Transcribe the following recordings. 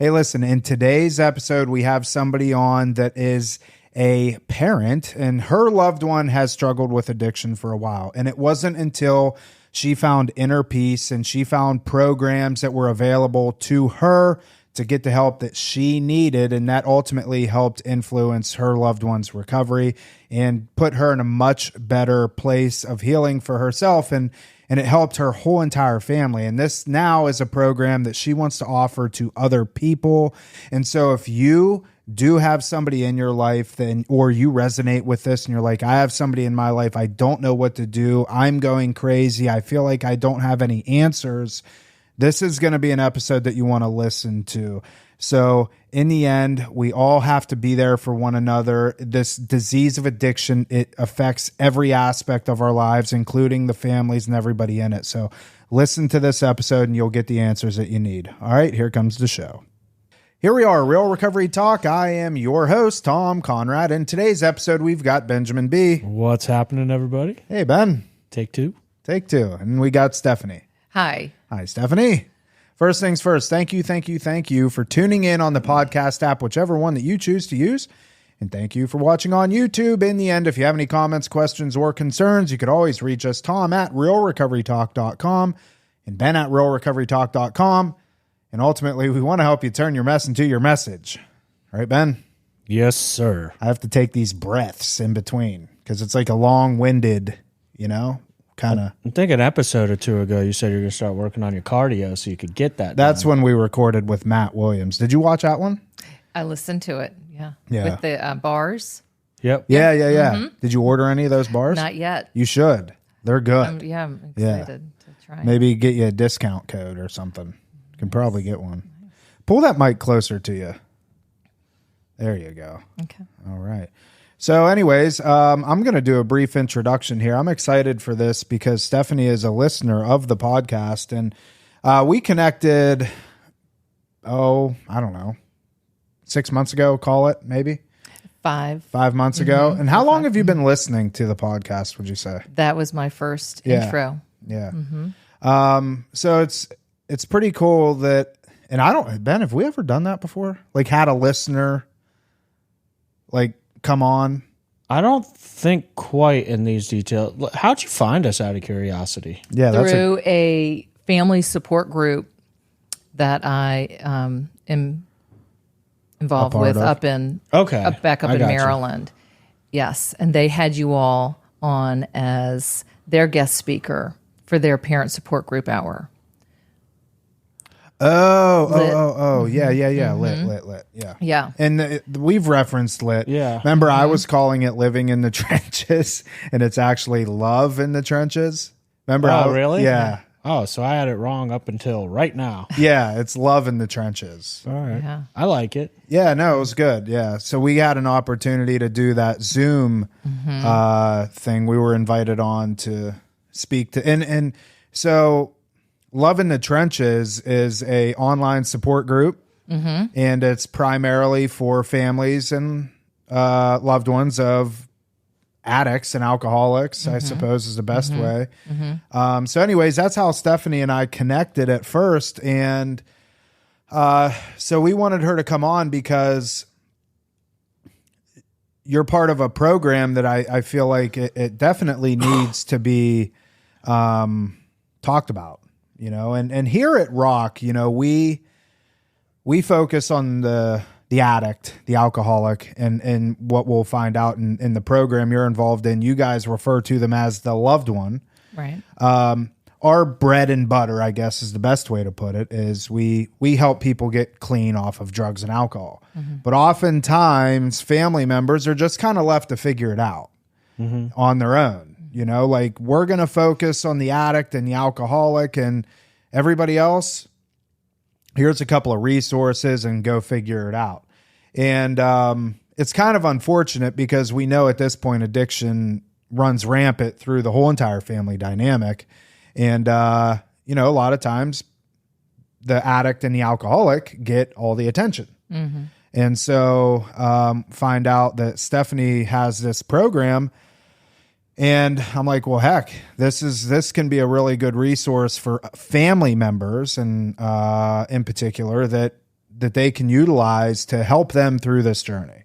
Hey, listen, in today's episode, we have somebody on that is a parent, and her loved one has struggled with addiction for a while. And it wasn't until she found inner peace and she found programs that were available to her to get the help that she needed. And that ultimately helped influence her loved one's recovery and put her in a much better place of healing for herself. And it helped her whole entire family. And this now is a program that she wants to offer to other people. And so if you do have somebody in your life, then, or you resonate with this and you're like, I have somebody in my life, I don't know what to do, I'm going crazy, I feel like I don't have any answers, this is going to be an episode that you want to listen to. So in the end, we all have to be there for one another. This disease of addiction, it affects every aspect of our lives, including the families and everybody in it. So listen to this episode and you'll get the answers that you need. All right, here comes the show. Here we are, Real Recovery Talk. I am your host, Tom Conrad. In today's episode, we've got Benjamin B. What's happening, everybody? Hey, Ben. Take two. And we got Stephany. Hi. Hi, Stephany. First things first, thank you for tuning in on the podcast app, whichever one that you choose to use. And thank you for watching on YouTube. In the end, if you have any comments, questions, or concerns, you could always reach us, Tom at realrecoverytalk.com and Ben at realrecoverytalk.com. And ultimately, we want to help you turn your mess into your message. All right, Ben? Yes, sir. I have to take these breaths in between because it's like a long-winded, kind of. I think an episode or two ago, you said you were going to start working on your cardio so you could get that That's done. when we recorded with Matt Williams. Did you watch that one? I listened to it. Yeah. Yeah. With the bars. Yep. Yeah. Mm-hmm. Did you order any of those bars? Not yet. You should. They're good. I'm excited to try. Maybe get you a discount code or something. You can probably get one. Pull that mic closer to you. There you go. Okay. All right. So anyways, I'm going to do a brief introduction here. I'm excited for this because Stephany is a listener of the podcast, and we connected, I don't know, 6 months ago, call it, maybe? 5 months ago. And how long have you been listening to the podcast, would you say? That was my first intro. Yeah. So it's pretty cool that, and Ben, have we ever done that before? Like had a listener, like, come on? I don't think quite in these details. How'd you find us out of curiosity? Yeah, Through a family support group that I am involved with of. back up in you. Maryland. Yes. And they had you all on as their guest speaker for their parent support group hour. Oh, yeah. Lit. Yeah. Yeah. And we've referenced Lit. Yeah. Remember, I was calling it Living in the Trenches, and it's actually Love in the Trenches. Remember? Really? Yeah. Oh, so I had it wrong up until right now. Yeah, it's Love in the Trenches. All right. Yeah. I like it. Yeah, no, it was good. Yeah. So we had an opportunity to do that Zoom thing. We were invited on to speak to, and so Love in the Trenches is a online support group, and it's primarily for families and loved ones of addicts and alcoholics, I suppose is the best way. So anyways, that's how Stephany and I connected at first. And so we wanted her to come on because you're part of a program that I feel like it definitely needs to be talked about. And here at Rock, we focus on the addict, the alcoholic, and what we'll find out in the program you're involved in. You guys refer to them as the loved one. Right. Our bread and butter, I guess, is the best way to put it, is we help people get clean off of drugs and alcohol. But oftentimes family members are just kind of left to figure it out on their own. Like we're going to focus on the addict and the alcoholic, and everybody else, here's a couple of resources and go figure it out. And it's kind of unfortunate because we know at this point addiction runs rampant through the whole entire family dynamic. And, a lot of times the addict and the alcoholic get all the attention. And so find out that Stephany has this program. And I'm like, well, heck, this can be a really good resource for family members, and in particular, that that they can utilize to help them through this journey.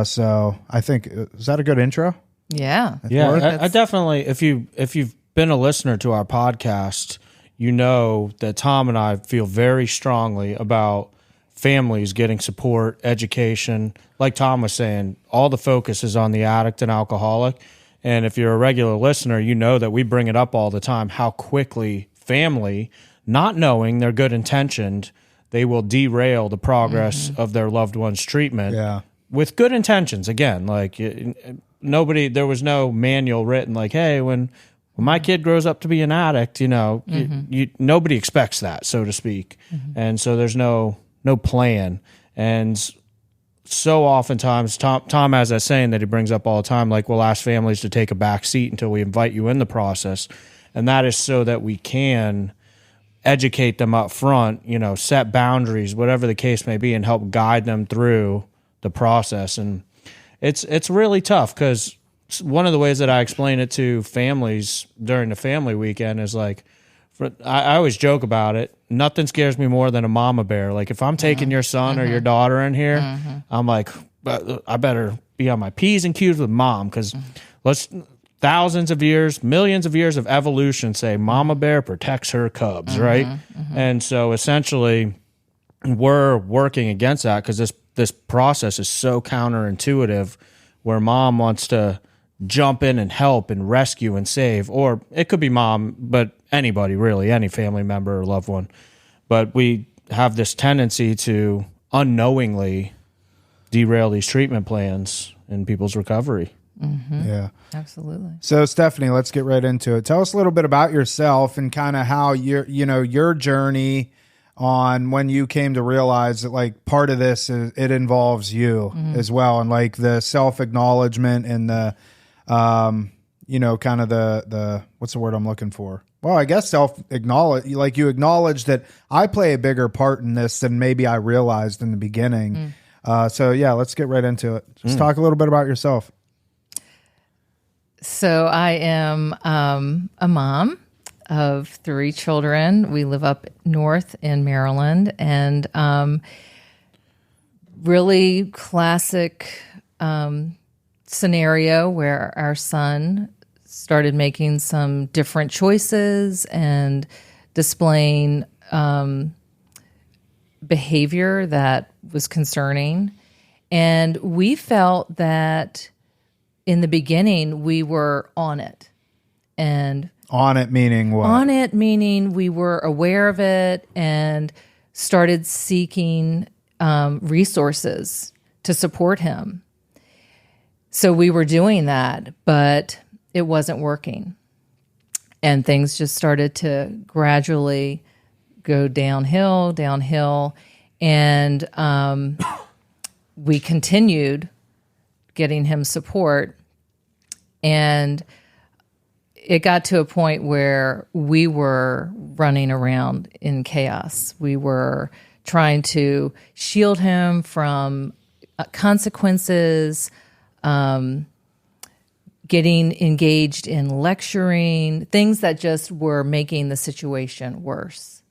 So I think, is that a good intro? Yeah. Yeah, I definitely, if you've been a listener to our podcast, you know that Tom and I feel very strongly about families getting support, education. Like Tom was saying, all the focus is on the addict and alcoholic. And if you're a regular listener, you know that we bring it up all the time, how quickly family, not knowing they're good intentioned, they will derail the progress of their loved one's treatment with good intentions. Again, like there was no manual written like, hey, when my kid grows up to be an addict, nobody expects that, so to speak. And so there's no plan. And so oftentimes, Tom has that saying that he brings up all the time, like, we'll ask families to take a back seat until we invite you in the process. And that is so that we can educate them up front, set boundaries, whatever the case may be, and help guide them through the process. And it's really tough, because one of the ways that I explain it to families during the family weekend is like, I always joke about it. Nothing scares me more than a mama bear. Like, if I'm taking your son or your daughter in here, I'm like, I better be on my P's and Q's with mom, because thousands of years, millions of years of evolution say mama bear protects her cubs, right? And so essentially we're working against that, because this process is so counterintuitive, where mom wants to jump in and help and rescue and save, or it could be mom, but anybody really, any family member or loved one. But we have this tendency to unknowingly derail these treatment plans in people's recovery. Yeah, absolutely. So Stephany, let's get right into it. Tell us a little bit about yourself and kind of how your journey on when you came to realize that, like, part of this it involves you as well, and like the self-acknowledgement and the kind of the what's the word I'm looking for? Well, I guess self-acknowledge, like you acknowledge that I play a bigger part in this than maybe I realized in the beginning. So yeah, let's get right into it. Just talk a little bit about yourself. So I am a mom of 3 children. We live up north in Maryland, and really classic scenario where our son started making some different choices and displaying behavior that was concerning. And we felt that in the beginning we were on it. And on it meaning what? On it meaning we were aware of it and started seeking resources to support him. So we were doing that, but it wasn't working. And things just started to gradually go downhill. And we continued getting him support. And it got to a point where we were running around in chaos. We were trying to shield him from consequences, getting engaged in lecturing, things that just were making the situation worse.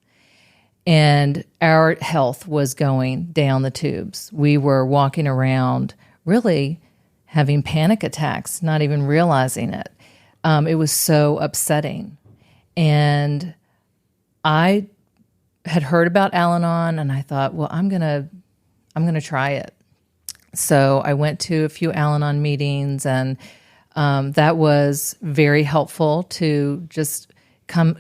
And our health was going down the tubes. We were walking around really having panic attacks, not even realizing it. It was so upsetting. And I had heard about Al-Anon, and I thought, well, I'm gonna try it. So I went to a few Al-Anon meetings, and that was very helpful to just come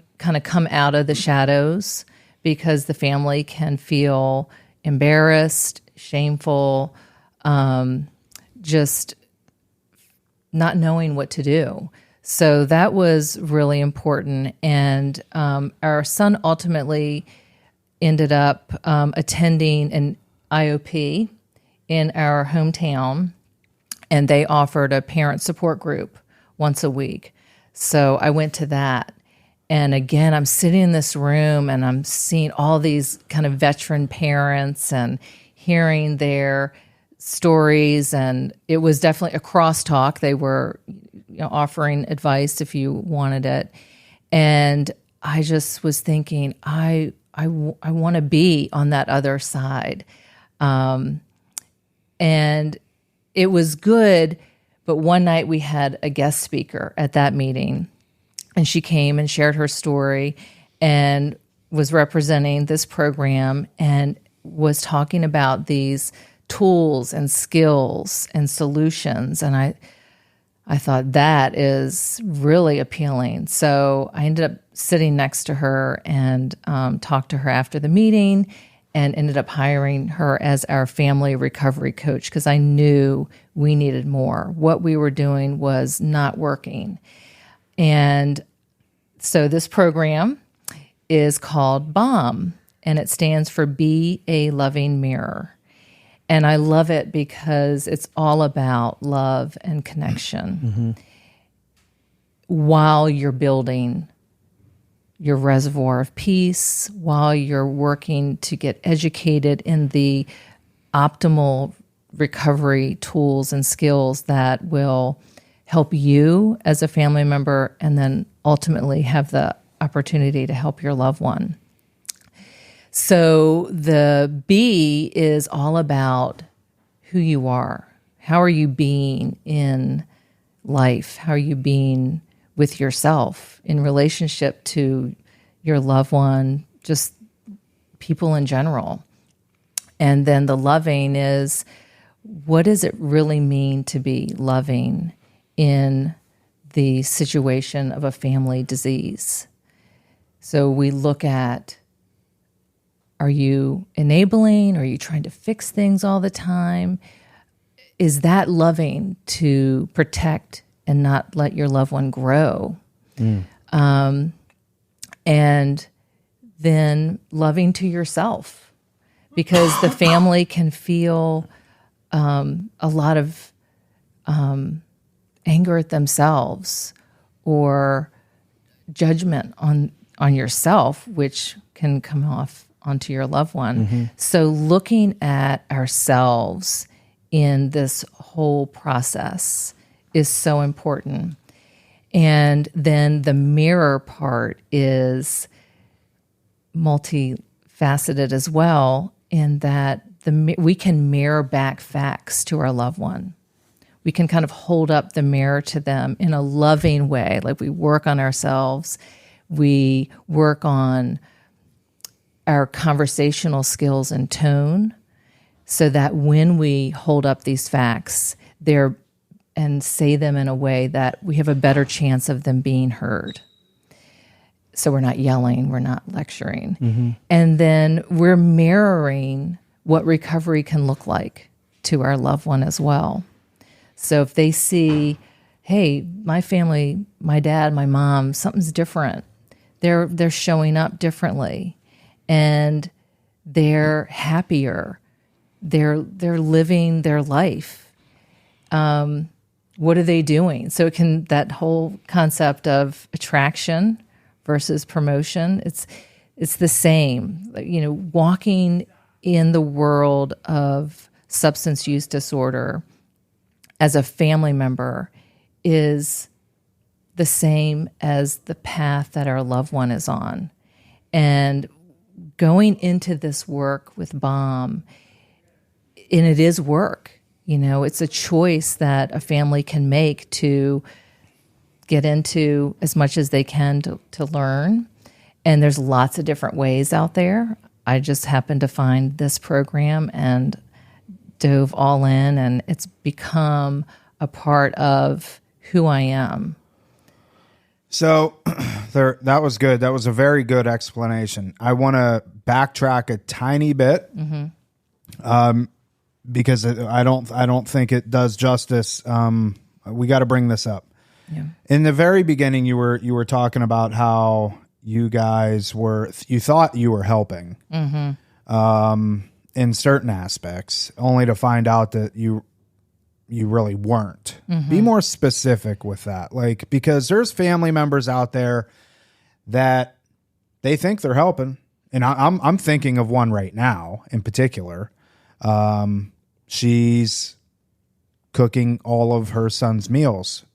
out of the shadows, because the family can feel embarrassed, shameful, just not knowing what to do. So that was really important. And our son ultimately ended up attending an IOP in our hometown, and they offered a parent support group once a week. So I went to that. And again, I'm sitting in this room and I'm seeing all these kind of veteran parents and hearing their stories. And it was definitely a crosstalk. They were offering advice if you wanted it. And I just was thinking, I I want to be on that other side. And it was good. But one night we had a guest speaker at that meeting, and she came and shared her story and was representing this program and was talking about these tools and skills and solutions. And I thought that is really appealing. So I ended up sitting next to her and talked to her after the meeting and ended up hiring her as our family recovery coach because I knew we needed more. What we were doing was not working. And so this program is called BOMB, and it stands for Be a Loving Mirror. And I love it because it's all about love and connection while you're building your reservoir of peace, while you're working to get educated in the optimal recovery tools and skills that will help you as a family member and then ultimately have the opportunity to help your loved one. So the B is all about who you are. How are you being in life? How are you being with yourself in relationship to your loved one, just people in general? And then the loving is, what does it really mean to be loving in the situation of a family disease? So we look at, are you enabling? Are you trying to fix things all the time? Is that loving to protect and not let your loved one grow? And then loving to yourself, because the family can feel a lot of anger at themselves or judgment on yourself, which can come off onto your loved one. So looking at ourselves in this whole process is so important. And then the mirror part is multifaceted as well, in that we can mirror back facts to our loved one. We can kind of hold up the mirror to them in a loving way. Like, we work on ourselves, we work on our conversational skills and tone, so that when we hold up these facts, and say them in a way that we have a better chance of them being heard. So we're not yelling, we're not lecturing. And then we're mirroring what recovery can look like to our loved one as well. So if they see, hey, my family, my dad, my mom, something's different. They're showing up differently, and they're happier. They're living their life. What are they doing? So that whole concept of attraction versus promotion, it's the same. Walking in the world of substance use disorder as a family member is the same as the path that our loved one is on. And going into this work with BOMB, and it is work. It's a choice that a family can make to get into as much as they can to learn. And there's lots of different ways out there. I just happened to find this program and dove all in, and it's become a part of who I am. So that was good. That was a very good explanation. I want to backtrack a tiny bit. Because I don't think it does justice. We got to bring this up. Yeah. In the very beginning, you were talking about how you guys you thought you were helping, in certain aspects, only to find out that you really weren't. Be more specific with that, because there's family members out there that they think they're helping, and I'm thinking of one right now in particular. She's cooking all of her son's meals.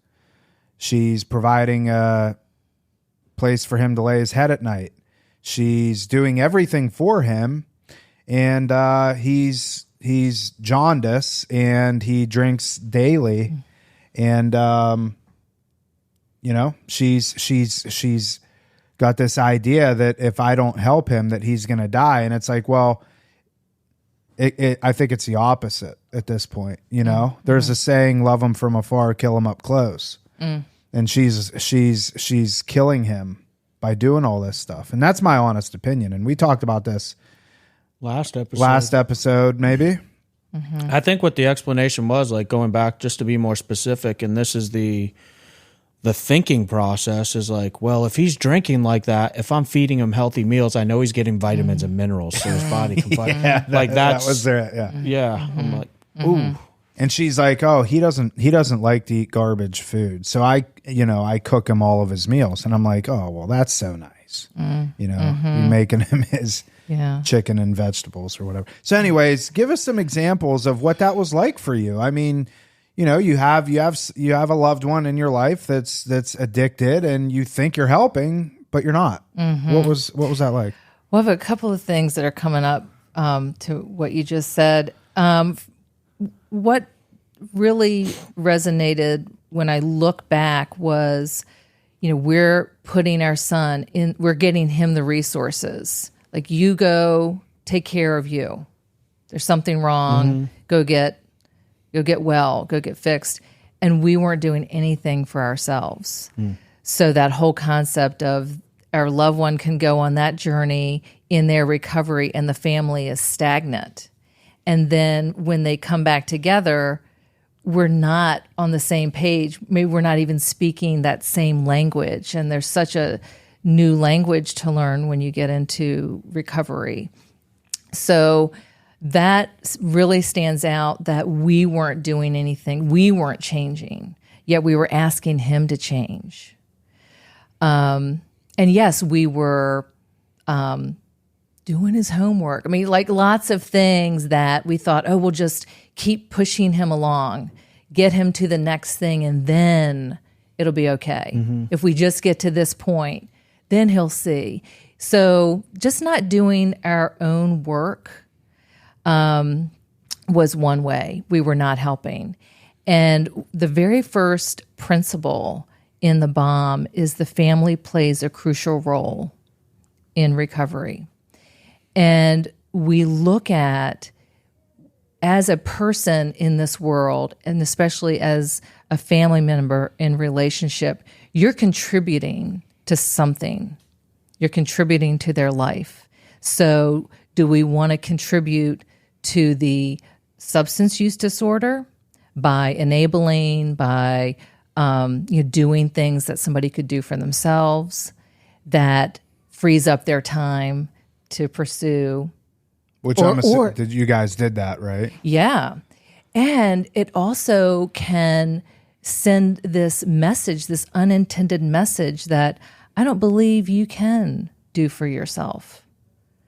She's providing a place for him to lay his head at night. she's doing everything for him, and he's jaundice and he drinks daily, and she's got this idea that if I don't help him, that he's going to die, and it's like, well, I think it's the opposite at this point. There's a saying, "Love him from afar, kill him up close," and she's killing him by doing all this stuff, and that's my honest opinion. And we talked about this last episode, maybe. I think what the explanation was, like going back just to be more specific, and this is the thinking process is like, well, if he's drinking like that, if I'm feeding him healthy meals, I know he's getting vitamins and minerals so his body can fight. That was there. Yeah. I'm like, ooh. And she's like, oh, he doesn't like to eat garbage food. So I cook him all of his meals. And I'm like, oh, well, that's so nice. You're making him his chicken and vegetables or whatever. So anyways, give us some examples of what that was like for you. I mean, you have a loved one in your life that's addicted, and you think you're helping, but you're not. What was that like? Well, I have a couple of things that are coming up to what you just said. What really resonated when I look back was, we're putting our son in, we're getting him the resources. Like, you go take care of you. There's something wrong. Go get well, go get fixed. And we weren't doing anything for ourselves. So that whole concept of our loved one can go on that journey in their recovery and the family is stagnant. And then when they come back together, we're not on the same page. Maybe we're not even speaking that same language. And there's such a new language to learn when you get into recovery. So that really stands out, that we weren't doing anything. We weren't changing, yet we were asking him to change. And yes, we were doing his homework. I mean, like lots of things that we thought, oh, we'll just keep pushing him along, get him to the next thing, and then it'll be okay. If we just get to this point, then he'll see. So just not doing our own work was one way we were not helping. And the very first principle in the BOM is the family plays a crucial role in recovery. And we look at, as a person in this world, and especially as a family member in relationship, you're contributing to something. You're contributing to their life. So do we want to contribute to the substance use disorder by enabling, by doing things that somebody could do for themselves that frees up their time to pursue? Which I'm assuming that you guys did that, right? Yeah. And it also can send this message, this unintended message that I don't believe you can do for yourself.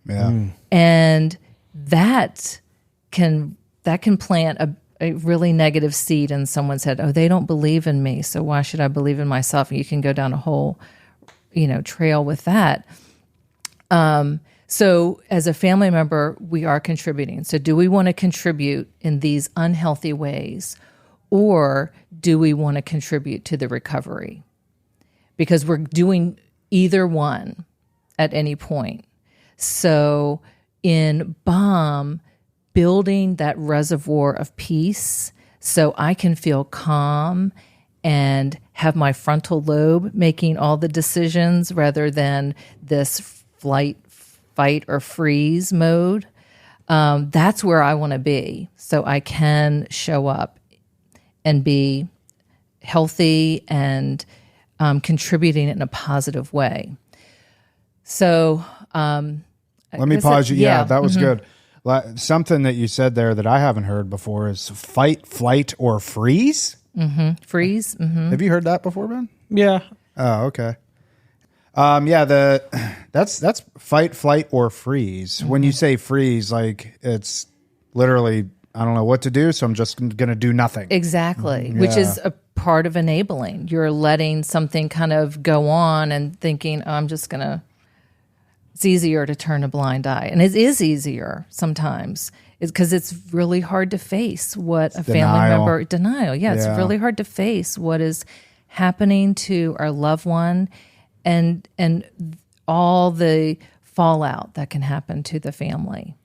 Yeah. And that can plant a really negative seed in someone's head. Oh, they don't believe in me, so why should I believe in myself? And you can go down a whole, trail with that. So as a family member, we are contributing. So do we want to contribute in these unhealthy ways, or do we want to contribute to the recovery? Because we're doing either one at any point. So in BOM, building that reservoir of peace so I can feel calm and have my frontal lobe making all the decisions rather than this flight, fight, or freeze mode. That's where I want to be so I can show up and be healthy and contributing in a positive way. So let me pause you. Yeah, that was good. Something that you said there that I haven't heard before is fight, flight, or freeze. Freeze. Have you heard that before, Ben? Yeah. Oh, okay. That's fight, flight, or freeze. When you say freeze, like it's literally, I don't know what to do, so I'm just going to do nothing. Exactly, which is a part of enabling. You're letting something kind of go on and thinking, oh, I'm just going to It's easier to turn a blind eye. And it is easier sometimes because it's really hard to face what a family member... Denial. Yeah, it's really hard to face what is happening to our loved one and all the fallout that can happen to the family.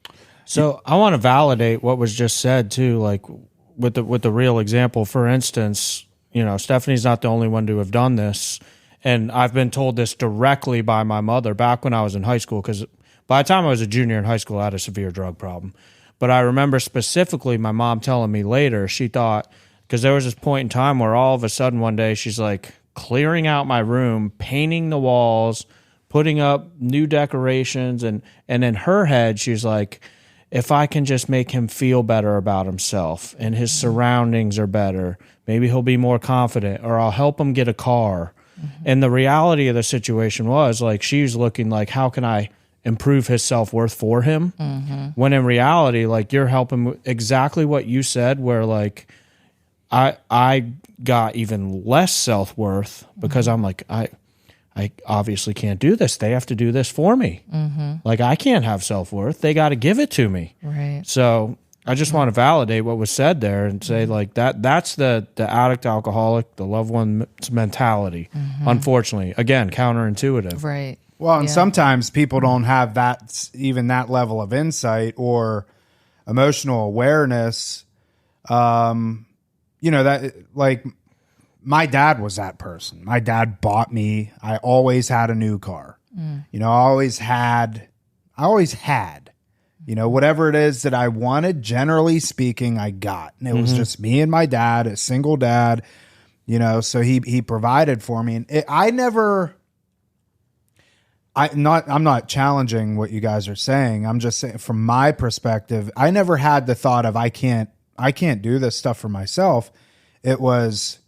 So I want to validate what was just said too, like with the real example. For instance, Stephany's not the only one to have done this. And I've been told this directly by my mother back when I was in high school, because by the time I was a junior in high school, I had a severe drug problem. But I remember specifically my mom telling me later, she thought, because there was this point in time where all of a sudden one day she's like clearing out my room, painting the walls, putting up new decorations. And in her head, she's like, if I can just make him feel better about himself and his surroundings are better, maybe he'll be more confident, or I'll help him get a car. And the reality of the situation was like, she was looking like, how can I improve his self-worth for him? When in reality, like, you're helping exactly what you said, where like I got even less self-worth because I'm like, I obviously can't do this. They have to do this for me. Like, I can't have self-worth. They got to give it to me. Right. So I just want to validate what was said there and say like that's the addict, alcoholic, the loved one's mentality. Unfortunately, again, counterintuitive. Right. Well, and sometimes people don't have even that level of insight or emotional awareness. That like my dad was that person. My dad bought me. I always had a new car. I always had. Whatever it is that I wanted, generally speaking, I got. And it was just me and my dad, a single dad, so he provided for me. And I'm not challenging what you guys are saying. I'm just saying from my perspective, I never had the thought of I can't do this stuff for myself. It was,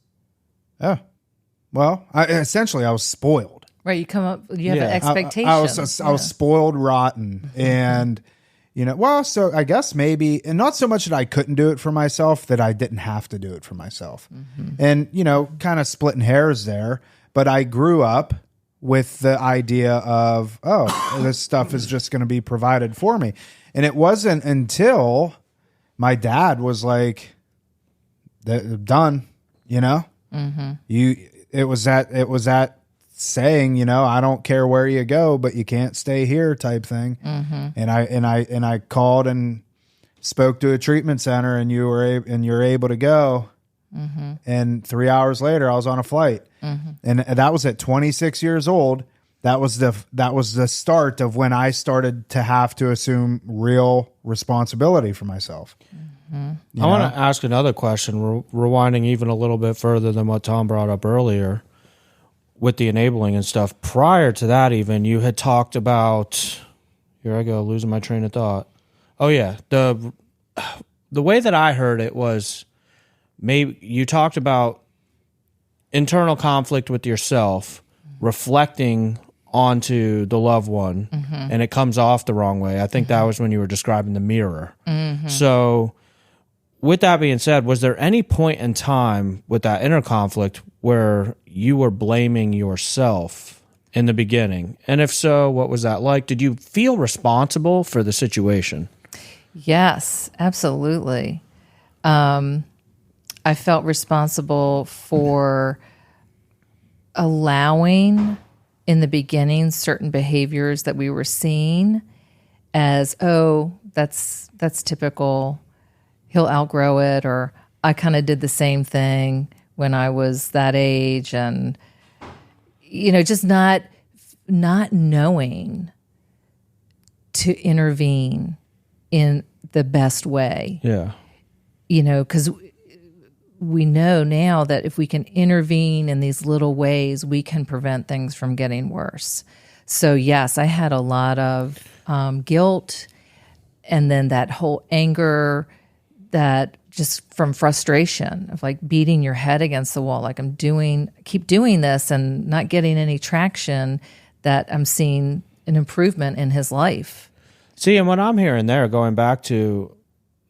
essentially I was spoiled. Right. You have an expectation. I was spoiled rotten. And so I guess maybe, and not so much that I couldn't do it for myself, that I didn't have to do it for myself. And, kind of splitting hairs there. But I grew up with the idea of, this stuff is just going to be provided for me. And it wasn't until my dad was like, done, it was that saying, I don't care where you go, but you can't stay here type thing. And I called and spoke to a treatment center, and you're able to go. And 3 hours later I was on a flight. And that was at 26 years old. That was the start of when I started to have to assume real responsibility for myself. I want to ask another question, rewinding even a little bit further than what Tom brought up earlier. With the enabling and stuff, prior to that even, you had talked about, here I go, losing my train of thought. Oh yeah, the way that I heard it was, maybe you talked about internal conflict with yourself, reflecting onto the loved one, and it comes off the wrong way. I think that was when you were describing the mirror. So with that being said, was there any point in time with that inner conflict where you were blaming yourself in the beginning? And if so, what was that like? Did you feel responsible for the situation? Yes, absolutely. I felt responsible for allowing in the beginning certain behaviors that we were seeing as, that's typical. He'll outgrow it, or I kind of did the same thing when I was that age, and just not knowing to intervene in the best way. Yeah. Because we know now that if we can intervene in these little ways, we can prevent things from getting worse. So yes, I had a lot of guilt, and then that whole anger, that just from frustration of like beating your head against the wall, like keep doing this and not getting any traction, that I'm seeing an improvement in his life. See, and what I'm hearing there, going back to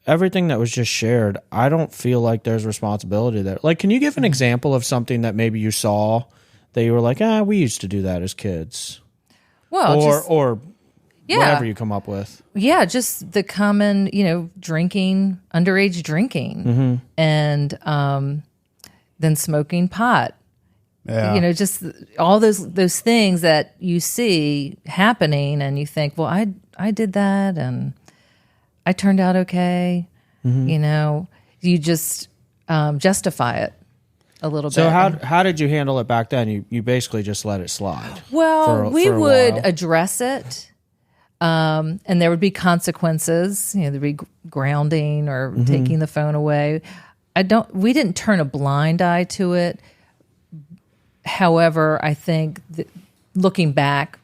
everything that was just shared, I don't feel like there's responsibility there. Like, can you give an example of something that maybe you saw that you were like, we used to do that as kids? Well, or whatever you come up with. Yeah, just the common, drinking, underage drinking, and then smoking pot. Yeah. Just all those things that you see happening, and you think, well, I did that, and I turned out okay. You just justify it a little bit. So how did you handle it back then? You basically just let it slide. Well, we would while. address it, and there would be consequences. There'd be grounding or taking the phone away. We didn't turn a blind eye to it. However, I think looking back,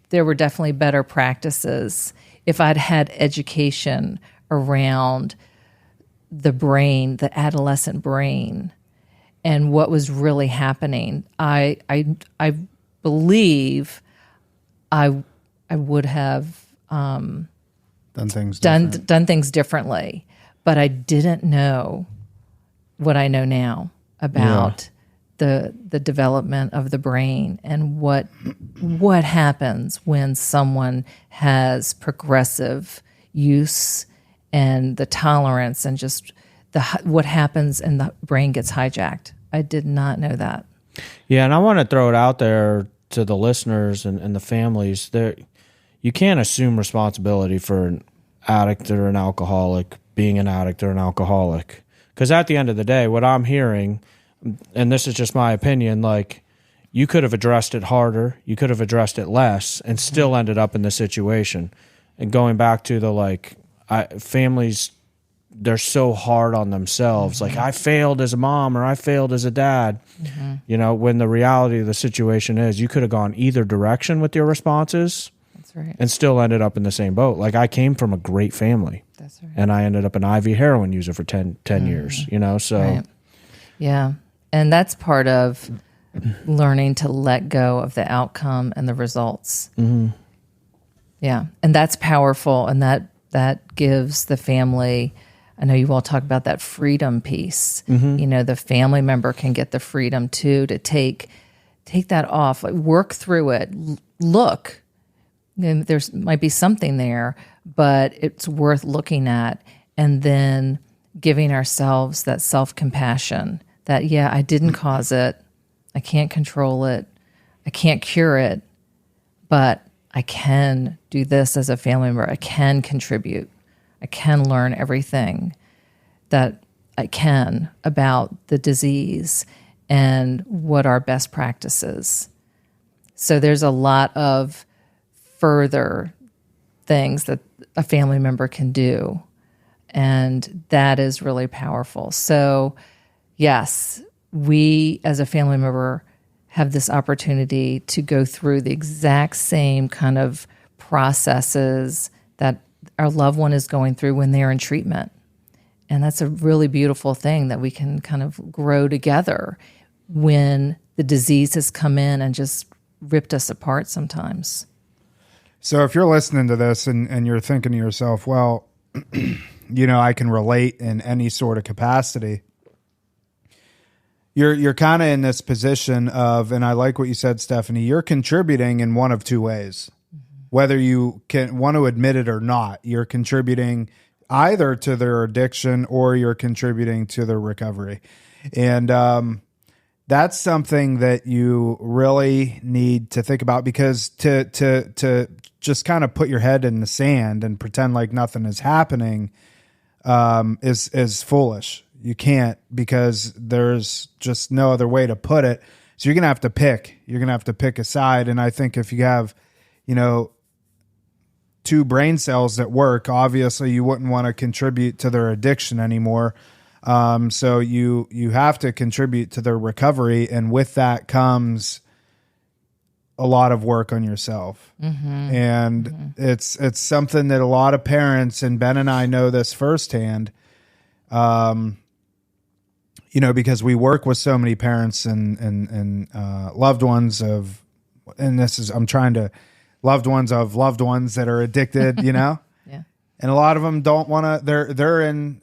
there were definitely better practices. If I'd had education around the brain, the adolescent brain, and what was really happening, I believe I would have Done things done things differently. But I didn't know what I know now about the development of the brain and what happens when someone has progressive use and the tolerance and just what happens and the brain gets hijacked. I did not know that. Yeah, and I want to throw it out there to the listeners and the families that you can't assume responsibility for an addict or an alcoholic being an addict or an alcoholic. Because at the end of the day, what I'm hearing, and this is just my opinion, like you could have addressed it harder, you could have addressed it less, and still ended up in this situation. And going back to the families, they're so hard on themselves. Like, I failed as a mom or I failed as a dad. When the reality of the situation is you could have gone either direction with your responses. That's right. And still ended up in the same boat. Like, I came from a great family. That's right. And I ended up an IV heroin user for 10 years, so. Right. Yeah. And that's part of learning to let go of the outcome and the results. Yeah. And that's powerful. And that gives the family, I know you all talk about that freedom piece. The family member can get the freedom too to take that off, like work through it, look. There's might be something there, but it's worth looking at, and then giving ourselves that self-compassion that, I didn't cause it. I can't control it. I can't cure it, but I can do this as a family member. I can contribute. I can learn everything that I can about the disease and what our best practices. So there's a lot of further things that a family member can do, and that is really powerful. So yes, we as a family member have this opportunity to go through the exact same kind of processes that our loved one is going through when they're in treatment. And that's a really beautiful thing that we can kind of grow together when the disease has come in and just ripped us apart sometimes. So if you're listening to this and you're thinking to yourself, well, I can relate in any sort of capacity. You're kind of in this position of, and I like what you said, Stephany, you're contributing in one of two ways. Whether you can want to admit it or not, you're contributing either to their addiction or you're contributing to their recovery. And that's something that you really need to think about, because to just kind of put your head in the sand and pretend like nothing is happening is foolish. You can't, because there's just no other way to put it. So you're going to have to pick. You're going to have to pick a side. And I think if you have, two brain cells that work, obviously you wouldn't want to contribute to their addiction anymore. So you have to contribute to their recovery. And with that comes a lot of work on yourself. And it's something that a lot of parents, and Ben and I know this firsthand, because we work with so many parents and loved ones of, and loved ones of loved ones that are addicted, Yeah. And a lot of them don't want to, they're in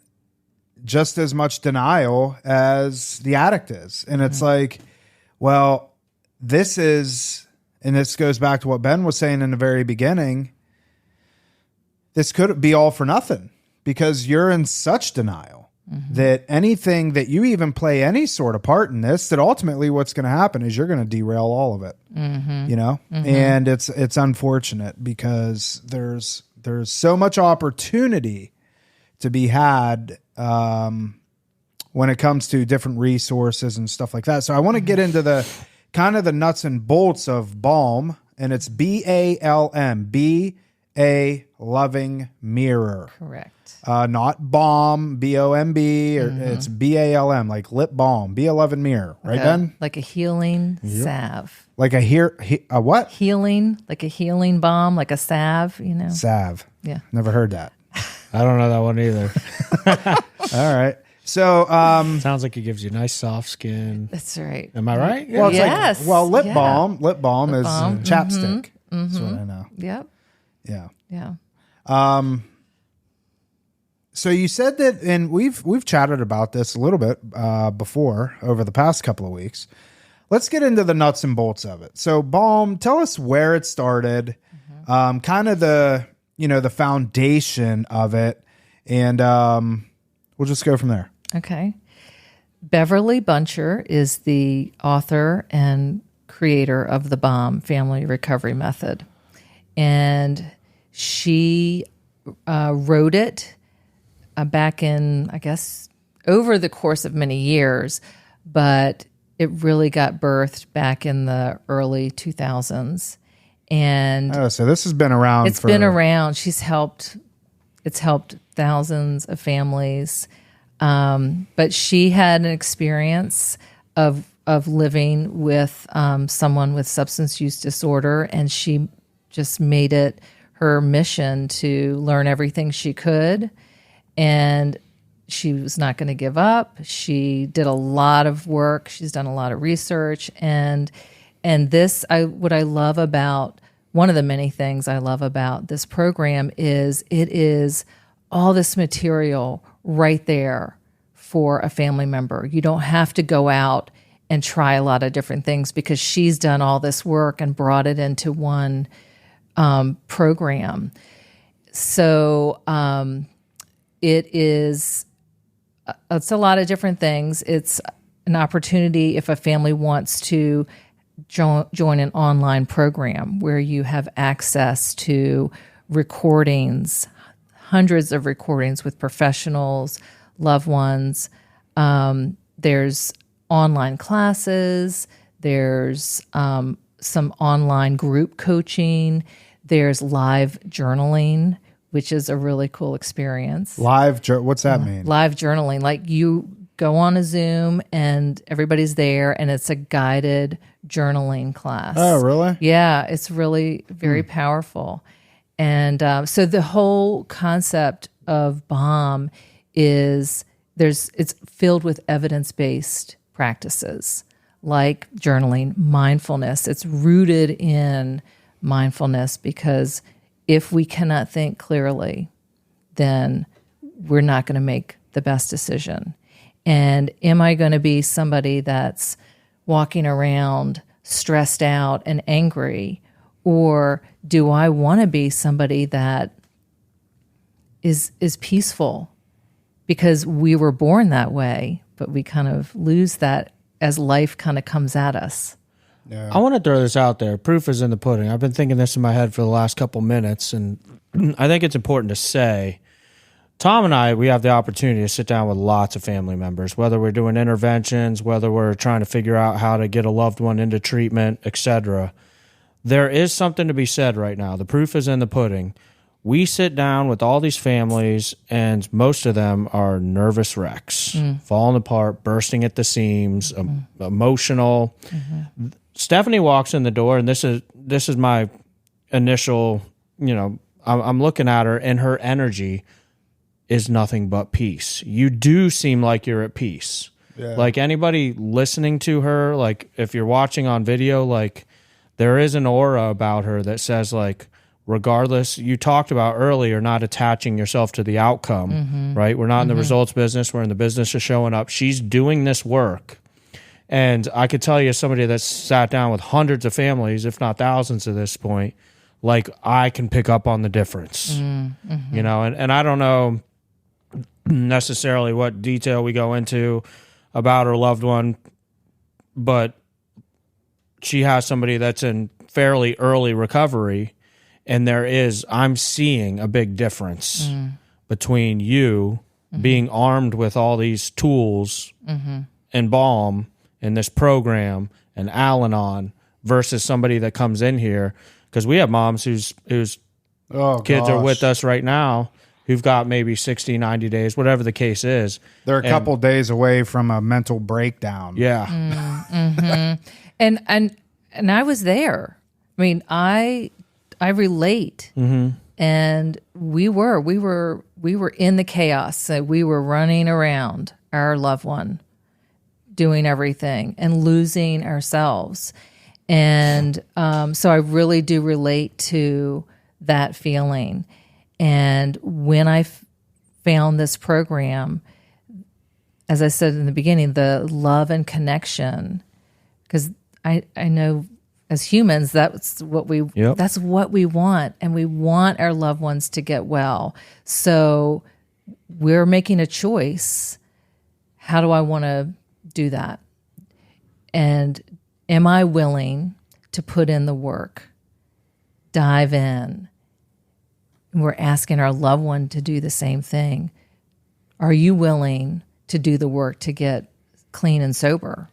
just as much denial as the addict is. And it's like, well, this goes back to what Ben was saying in the very beginning. this could be all for nothing because you're in such denial that anything that you even play any sort of part in this, that ultimately what's going to happen is you're going to derail all of it, you know? And it's unfortunate because there's so much opportunity to be had when it comes to different resources and stuff like that. So I want to get into the kind of the nuts and bolts of BALM, and it's BALM, be a loving mirror. Correct. Not bomb, BOMB, or it's BALM, like lip balm, be a loving mirror, right, Ben? Like a healing salve. Like a what? Healing, like a healing balm, like a salve, you know? Salve. Yeah. Never heard that. I don't know that one either. All right. So, Sounds like it gives you nice soft skin. That's right. Am I right? well, it's Yes. lip Yeah. balm is balm. chapstick. That's what I know. Yep. Yeah. Yeah. So you said that, and we've chatted about this a little bit before over the past couple of weeks. Let's get into the nuts and bolts of it. So, BALM, tell us where it started, kind of the foundation of it, and we'll just go from there. Okay. Beverly Buncher is the author and creator of the BALM Family Recovery Method. And she wrote it back in, I guess, over the course of many years, but it really got birthed back in the early 2000s. And so this has been around. It's been around. It's helped thousands of families. But she had an experience of living with someone with substance use disorder, and she just made it her mission to learn everything she could. And she was not going to give up. She did a lot of work. She's done a lot of research. And what I love about, one of the many things I love about this program is it is all this material right there for a family member. You don't have to go out and try a lot of different things because she's done all this work and brought it into one program. So it's a lot of different things. It's an opportunity if a family wants to join an online program where you have access to recordings, hundreds of recordings with professionals, loved ones. There's online classes. There's some online group coaching. There's live journaling, which is a really cool experience. What's that mean? Live journaling, like you go on a Zoom and everybody's there, and it's a guided journaling class. Oh, really? Yeah, it's really very powerful. And so the whole concept of BALM is it's filled with evidence-based practices like journaling, mindfulness. It's rooted in mindfulness because if we cannot think clearly, then we're not going to make the best decision. And am I going to be somebody that's walking around stressed out and angry, or do I want to be somebody that is peaceful? Because we were born that way, but we kind of lose that as life kind of comes at us. Yeah. I want to throw this out there. Proof is in the pudding. I've been thinking this in my head for the last couple minutes, and I think it's important to say, Tom and I, we have the opportunity to sit down with lots of family members, whether we're doing interventions, whether we're trying to figure out how to get a loved one into treatment, etc. There is something to be said right now. The proof is in the pudding. We sit down with all these families, and most of them are nervous wrecks, falling apart, bursting at the seams, emotional. Stephany walks in the door, and this is my initial, I'm looking at her, and her energy is nothing but peace. You do seem like you're at peace. Yeah. Like anybody listening to her, like if you're watching on video, like there is an aura about her that says like, regardless, you talked about earlier, not attaching yourself to the outcome, right? We're not in the results business. We're in the business of showing up. She's doing this work. And I could tell you, as somebody that's sat down with hundreds of families, if not thousands at this point, like I can pick up on the difference, you know, and I don't know necessarily what detail we go into about her loved one, but she has somebody that's in fairly early recovery, and I'm seeing a big difference between you being armed with all these tools and balm in this program and Al-Anon versus somebody that comes in here. Because we have moms whose kids are with us right now who've got maybe 60, 90 days, whatever the case is. They're a couple days away from a mental breakdown. Yeah. And I was there. I mean, I relate. And we were in the chaos. So we were running around our loved one, doing everything and losing ourselves. And so I really do relate to that feeling. And when I found this program, as I said in the beginning, the love and connection, because I know as humans, that's what we want, and we want our loved ones to get well. So we're making a choice. How do I want to do that? And am I willing to put in the work, dive in? We're asking our loved one to do the same thing. Are you willing to do the work to get clean and sober?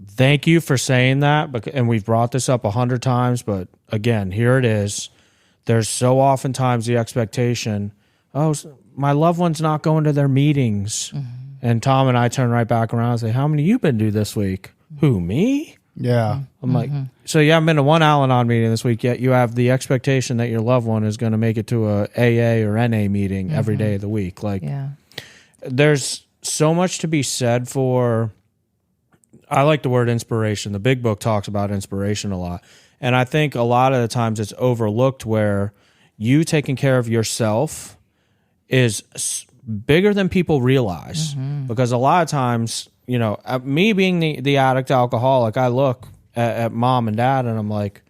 Thank you for saying that, and we've brought this up 100 times, but again, here it is. There's so oftentimes the expectation, my loved one's not going to their meetings. And Tom and I turn right back around and say, how many you been to this week? Who, me? Yeah. I'm like, so you haven't been to one Al-Anon meeting this week yet. You have the expectation that your loved one is going to make it to a AA or NA meeting every day of the week. Like, there's so much to be said for... I like the word inspiration. The big book talks about inspiration a lot. And I think a lot of the times it's overlooked where you taking care of yourself is bigger than people realize. Because a lot of times, you know, me being the addict alcoholic, I look at mom and dad and I'm like,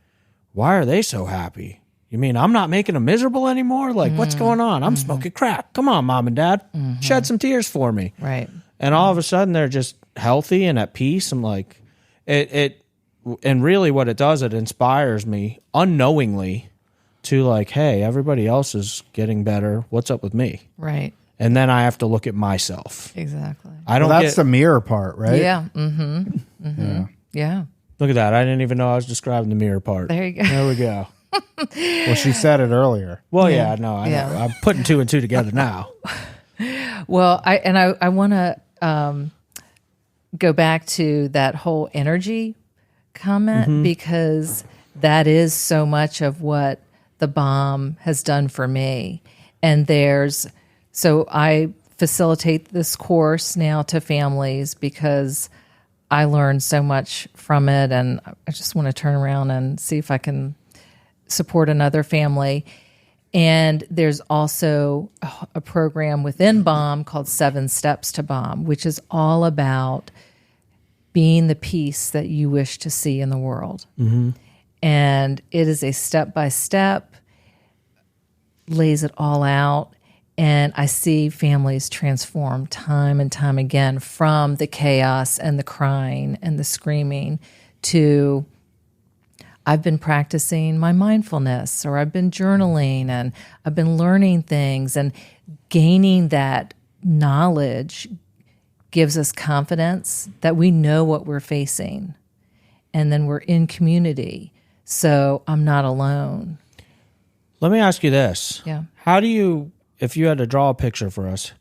why are they so happy? You mean I'm not making them miserable anymore? Like, what's going on? I'm smoking crack. Come on, mom and dad. Shed some tears for me. Right. And all of a sudden they're just healthy and at peace. I'm like, and really what it does, it inspires me unknowingly to like, hey, everybody else is getting better. What's up with me? Right. And then I have to look at myself. Exactly. That's the mirror part, right? Yeah. Yeah. Look at that. I didn't even know I was describing the mirror part. There you go. There we go. Well, she said it earlier. Well, I know. I'm putting two and two together now. Well, I want to go back to that whole energy comment because that is so much of what the bomb has done for me. And so I facilitate this course now to families because I learned so much from it, and I just want to turn around and see if I can support another family. And there's also a program within BOMB called 7 Steps to BOMB, which is all about being the peace that you wish to see in the world. And it is a step-by-step, lays it all out. And I see families transform time and time again from the chaos and the crying and the screaming to, I've been practicing my mindfulness, or I've been journaling, and I've been learning things, and gaining that knowledge gives us confidence that we know what we're facing. And then we're in community. So I'm not alone. Let me ask you this. Yeah. How do you, if you had to draw a picture for us,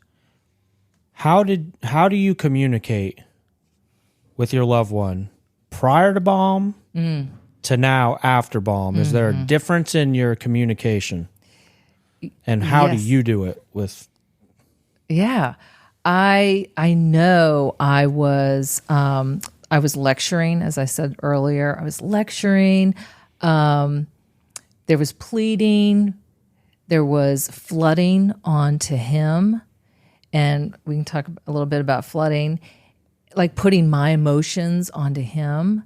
how do you communicate with your loved one prior to BOMB to now after BOMB? Is there a difference in your communication? And how do you do it with? Yeah. I know I was lecturing, as I said earlier. I was lecturing. There was pleading. There was flooding onto him. And we can talk a little bit about flooding, like putting my emotions onto him.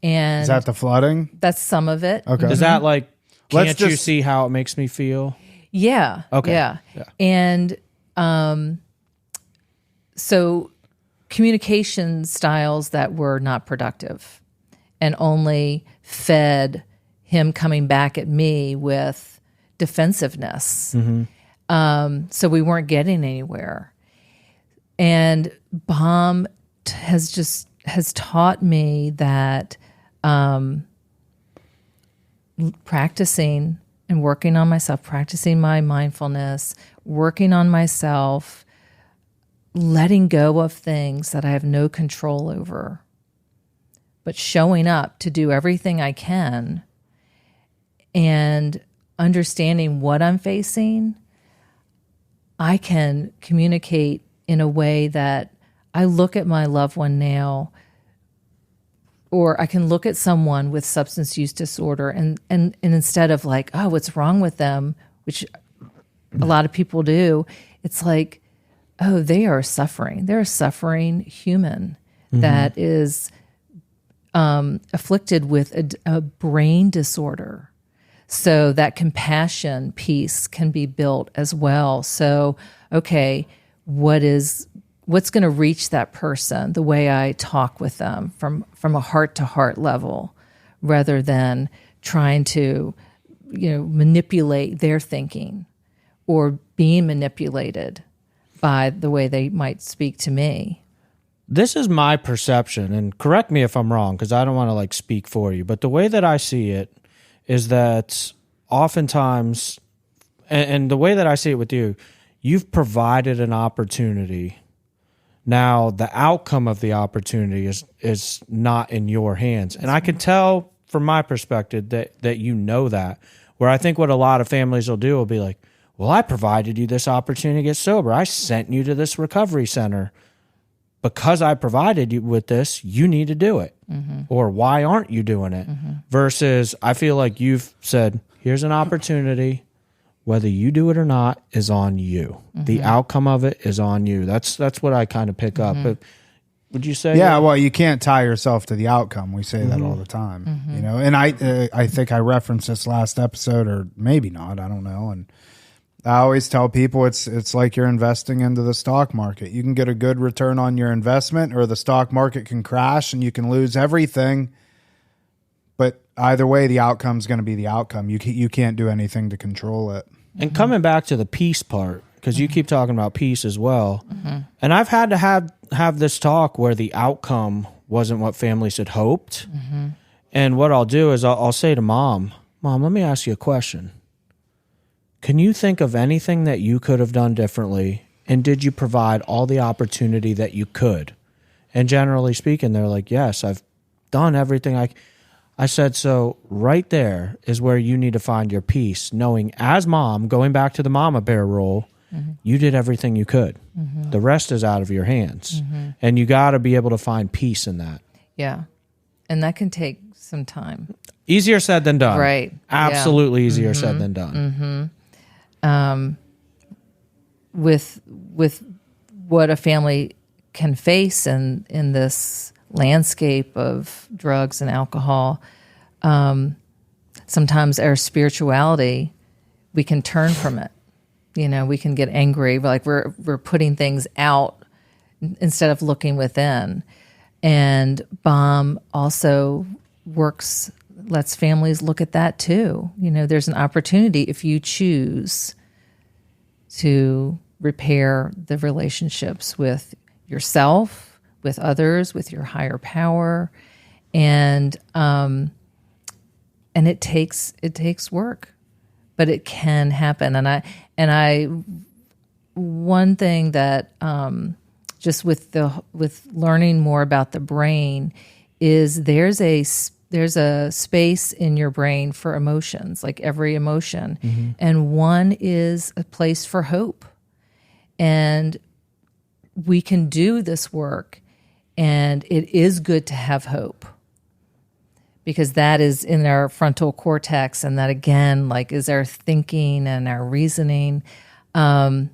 And is that the flooding? that's some of it. Okay. Is that like Can't you see how it makes me feel? Yeah. Okay. Yeah. And so communication styles that were not productive and only fed him coming back at me with defensiveness. So we weren't getting anywhere. And Baum has taught me that practicing and working on myself, practicing my mindfulness, working on myself, letting go of things that I have no control over, but showing up to do everything I can and understanding what I'm facing, I can communicate in a way that I look at my loved one now, or I can look at someone with substance use disorder and instead of like, oh, what's wrong with them, which a lot of people do, it's like, oh, they are suffering. They're a suffering human that is afflicted with a brain disorder. So that compassion piece can be built as well. So, okay, what's going to reach that person the way I talk with them from a heart-to-heart level rather than trying to, manipulate their thinking or being manipulated by the way they might speak to me. This is my perception, and correct me if I'm wrong, because I don't want to speak for you, but the way that I see it is that oftentimes, and the way that I see it with you, you've provided an opportunity. Now, the outcome of the opportunity is not in your hands. And I can tell from my perspective that you know that, where I think what a lot of families will do will be like, well, I provided you this opportunity to get sober. I sent you to this recovery center. Because I provided you with this, you need to do it. Or why aren't you doing it? Versus I feel like you've said, here's an opportunity. Whether you do it or not is on you. The outcome of it is on you. That's what I kind of pick up. But would you say? Yeah, well, you can't tie yourself to the outcome. We say that all the time, And I think I referenced this last episode, or maybe not. I don't know. And I always tell people it's like you're investing into the stock market. You can get a good return on your investment, or the stock market can crash and you can lose everything. But either way, the outcome's going to be the outcome. You can't do anything to control it. And coming back to the peace part, because you keep talking about peace as well, and I've had to have this talk where the outcome wasn't what families had hoped. And what I'll do is I'll say to Mom, let me ask you a question. Can you think of anything that you could have done differently? And did you provide all the opportunity that you could? And generally speaking, they're like, yes, I've done everything I said, so right there is where you need to find your peace, knowing as mom, going back to the mama bear role, you did everything you could. The rest is out of your hands. And you got to be able to find peace in that. Yeah. And that can take some time. Easier said than done. Right. Absolutely easier said than done. With what a family can face in this landscape of drugs and alcohol, sometimes our spirituality, we can turn from it. We can get angry, like we're putting things out instead of looking within. And Baum also lets families look at that too. There's an opportunity if you choose to repair the relationships with yourself, with others, with your higher power, and it takes work, but it can happen. And I one thing that just with learning more about the brain is there's a space in your brain for emotions, like every emotion, and one is a place for hope, and we can do this work. And it is good to have hope because that is in our frontal cortex. And that, again, is our thinking and our reasoning. And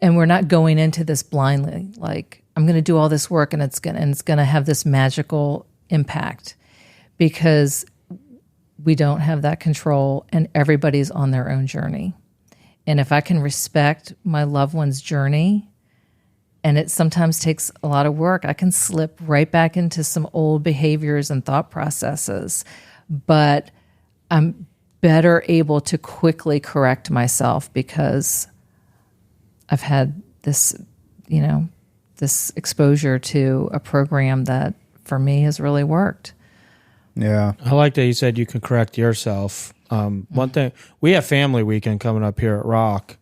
we're not going into this blindly, like, I'm going to do all this work and it's going to have this magical impact, because we don't have that control, and everybody's on their own journey. And if I can respect my loved one's journey, and it sometimes takes a lot of work, I can slip right back into some old behaviors and thought processes, but I'm better able to quickly correct myself because I've had this, this exposure to a program that for me has really worked. Yeah. I like that you said you can correct yourself. One thing, we have family weekend coming up here at Rock,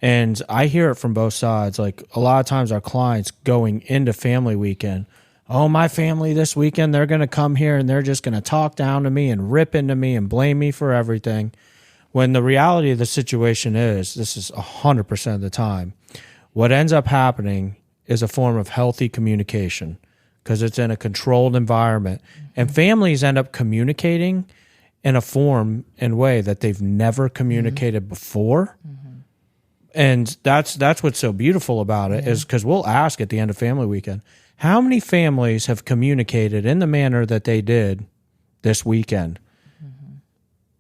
and I hear it from both sides. Like a lot of times our clients going into family weekend, oh, my family this weekend, they're going to come here and they're just going to talk down to me and rip into me and blame me for everything. When the reality of the situation is, this is 100% of the time, what ends up happening is a form of healthy communication because it's in a controlled environment. And families end up communicating in a form and way that they've never communicated before. And that's what's so beautiful about it is because we'll ask at the end of family weekend, how many families have communicated in the manner that they did this weekend?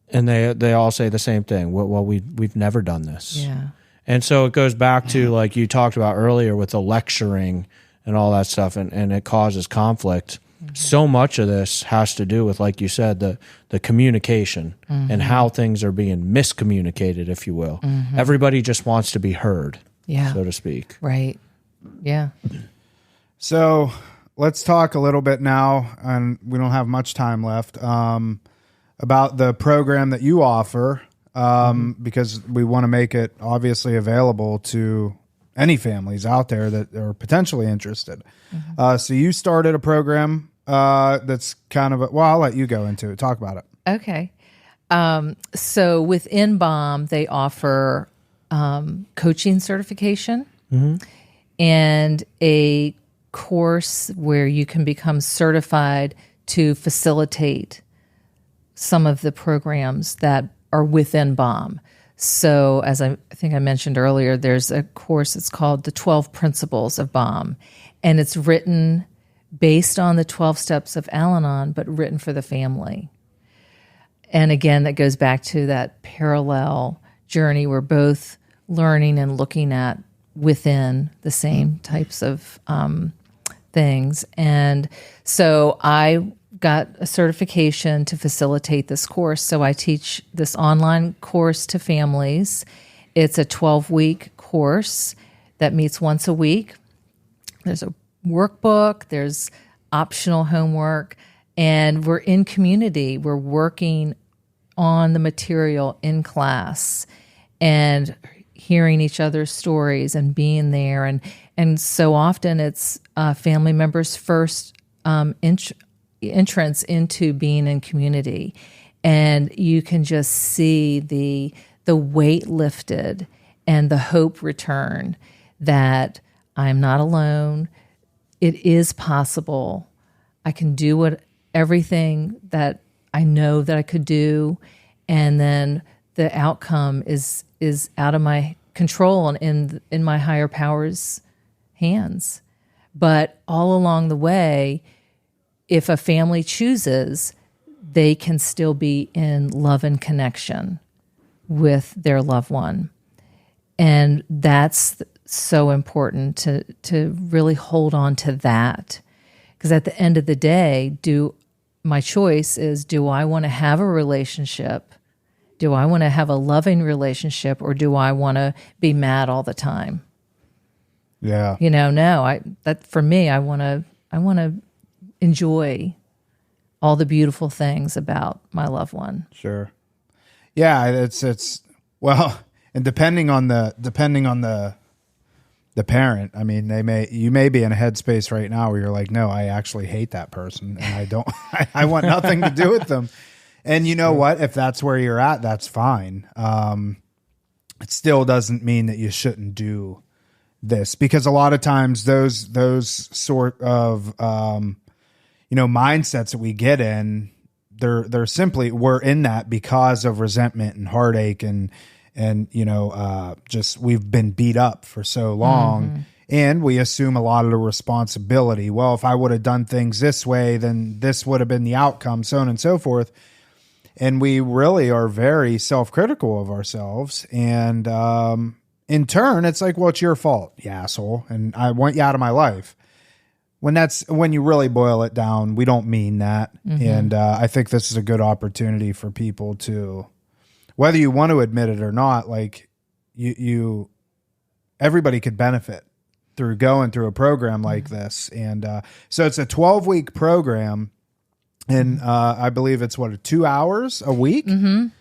And they all say the same thing. Well, we've never done this. Yeah. And so it goes back to like you talked about earlier with the lecturing and all that stuff, and it causes conflict. So much of this has to do with, like you said, the communication and how things are being miscommunicated, if you will. Everybody just wants to be heard, so to speak. Right. Yeah. So let's talk a little bit now, and we don't have much time left, about the program that you offer, because we want to make it obviously available to any families out there that are potentially interested. So you started a program that's kind of I'll let you go into it. Talk about it. Okay. So within BOM, they offer coaching certification and a course where you can become certified to facilitate some of the programs that are within BOM. So as I think I mentioned earlier, there's a course, it's called The 12 Principles of BOM, and it's written based on the 12 steps of Al-Anon, but written for the family. And again, that goes back to that parallel journey. We're both learning and looking at within the same types of things. And so I got a certification to facilitate this course. So I teach this online course to families. It's a 12-week course that meets once a week. There's a workbook, there's optional homework, and we're in community. We're working on the material in class and hearing each other's stories and being there. And so often it's family members' first entrance into being in community, and you can just see the weight lifted and the hope return that I'm not alone. It is possible. I can do everything that I know that I could do, and then the outcome is out of my control and in my higher power's hands. But all along the way, if a family chooses, they can still be in love and connection with their loved one. And that's so important to really hold on to that. Because at the end of the day, my choice is, do I want to have a relationship? Do I want to have a loving relationship, or do I want to be mad all the time? Yeah. For me, I want to enjoy all the beautiful things about my loved one. Sure. Yeah, it's well, and depending on the parent, I mean, you may be in a headspace right now where you're like, no, I actually hate that person and I don't I want nothing to do with them. And you know what? If that's where you're at, that's fine. It still doesn't mean that you shouldn't do this, because a lot of times those sort of mindsets that we get in, they're simply, we're in that because of resentment and heartache and just we've been beat up for so long, and we assume a lot of the responsibility. Well, if I would have done things this way, then this would have been the outcome, so on and so forth. And we really are very self-critical of ourselves. And in turn, it's like, well, it's your fault, you asshole. And I want you out of my life. When you really boil it down, we don't mean that. And I think this is a good opportunity for people to, whether you want to admit it or not, like everybody could benefit through going through a program like this. And so it's a 12-week program. And I believe it's 2 hours a week. And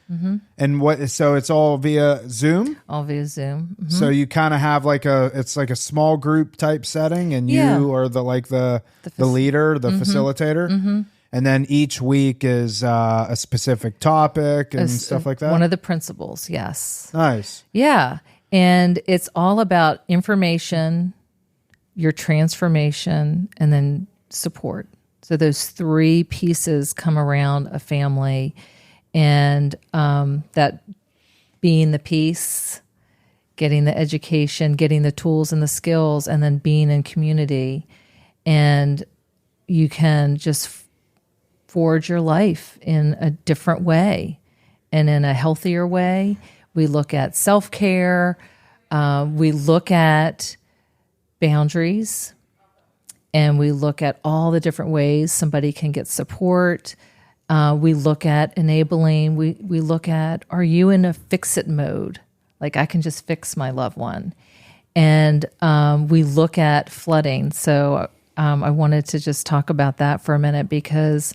so it's all via Zoom. All via Zoom. So you kind of have it's like a small group type setting, and you are the leader, the facilitator. And then each week is a specific topic and stuff like that. One of the principles, yes. Nice. Yeah. And it's all about information, your transformation, and then support. So those 3 pieces come around a family, and that being the peace, getting the education, getting the tools and the skills, and then being in community. And you can just forge your life in a different way and in a healthier way. We look at self-care. We look at boundaries. And we look at all the different ways somebody can get support. We look at enabling. We look at, are you in a fix-it mode? Like, I can just fix my loved one. And we look at flooding. So I wanted to just talk about that for a minute, because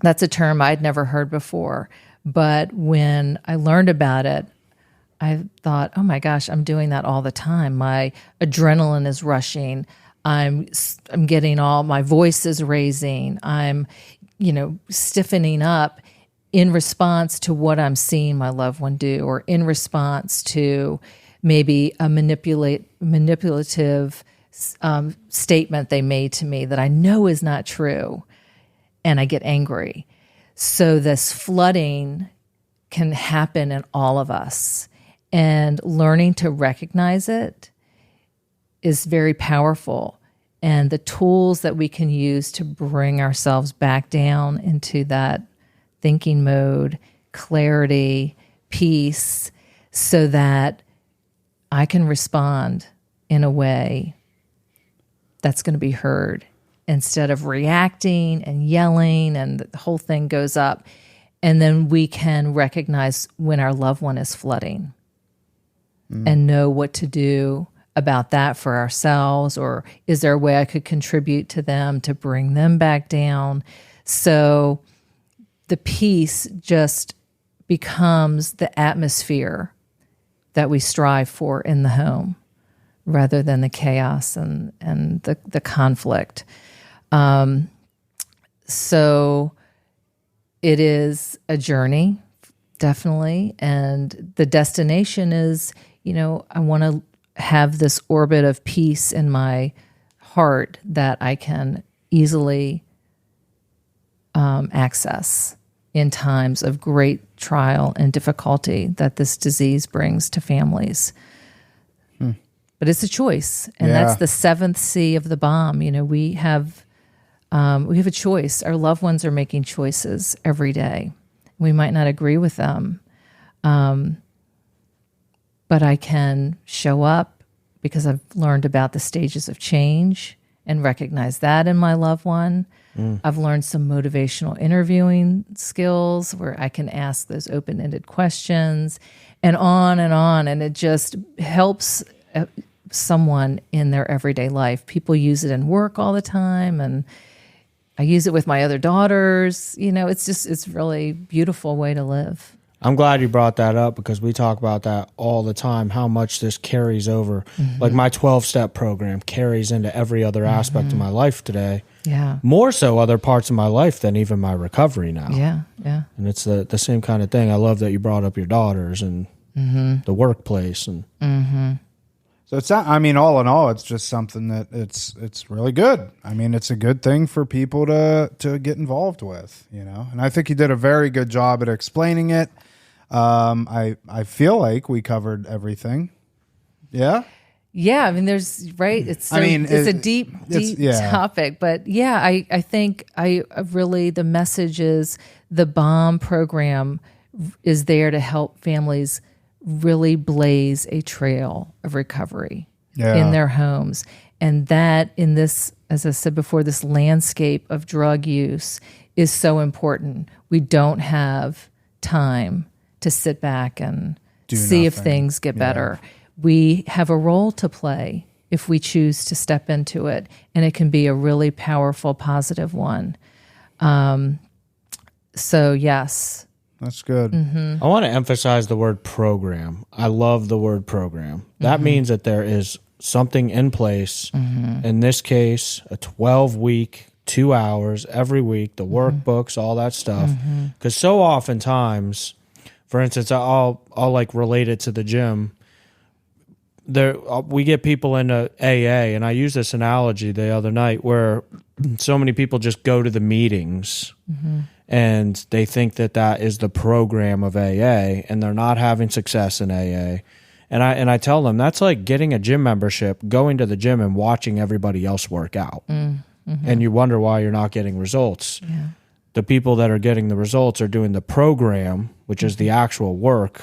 that's a term I'd never heard before. But when I learned about it, I thought, oh my gosh, I'm doing that all the time. My adrenaline is rushing. I'm getting my voice is raising. I'm, stiffening up in response to what I'm seeing my loved one do, or in response to maybe a manipulative statement they made to me that I know is not true, and I get angry. So this flooding can happen in all of us, and learning to recognize it is very powerful. And the tools that we can use to bring ourselves back down into that thinking mode, clarity, peace, so that I can respond in a way that's going to be heard, instead of reacting and yelling and the whole thing goes up. And then we can recognize when our loved one is flooding and know what to do about that for ourselves, or is there a way I could contribute to them to bring them back down? So the peace just becomes the atmosphere that we strive for in the home, rather than the chaos and the conflict. So it is a journey, definitely. And the destination is, I want to have this orbit of peace in my heart that I can easily access in times of great trial and difficulty that this disease brings to families. But it's a choice, and that's the 7th C of the bomb. We have a choice. Our loved ones are making choices every day. We might not agree with them, but I can show up because I've learned about the stages of change and recognize that in my loved one. I've learned some motivational interviewing skills where I can ask those open-ended questions, and on, and it just helps someone in their everyday life. People use it in work all the time, and I use it with my other daughters. It's really beautiful way to live. I'm glad you brought that up, because we talk about that all the time, how much this carries over. Like my 12-step program carries into every other aspect of my life today. Yeah. More so other parts of my life than even my recovery now. Yeah, yeah. And it's the same kind of thing. I love that you brought up your daughters and the workplace. And So it's not, all in all, it's just something that it's really good. It's a good thing for people to get involved with, And I think you did a very good job at explaining it. I feel like we covered everything. Yeah. Yeah, there's it's it's a deep topic, but I think I really, the message is the BOM program is there to help families really blaze a trail of recovery in their homes. And that in this, as I said before, this landscape of drug use is so important. We don't have time to sit back and see if things get better. We have a role to play if we choose to step into it, and it can be a really powerful, positive one. So yes. That's good. I want to emphasize the word program. I love the word program. That means that there is something in place, in this case, a 12-week, 2 hours every week, the workbooks, all that stuff. Because so oftentimes, for instance, I'll like relate it to the gym. There, we get people into AA, and I used this analogy the other night where so many people just go to the meetings and they think that that is the program of AA, and they're not having success in AA. And I tell them that's like getting a gym membership, going to the gym and watching everybody else work out. And you wonder why you're not getting results. Yeah. The people that are getting the results are doing the program, which is the actual work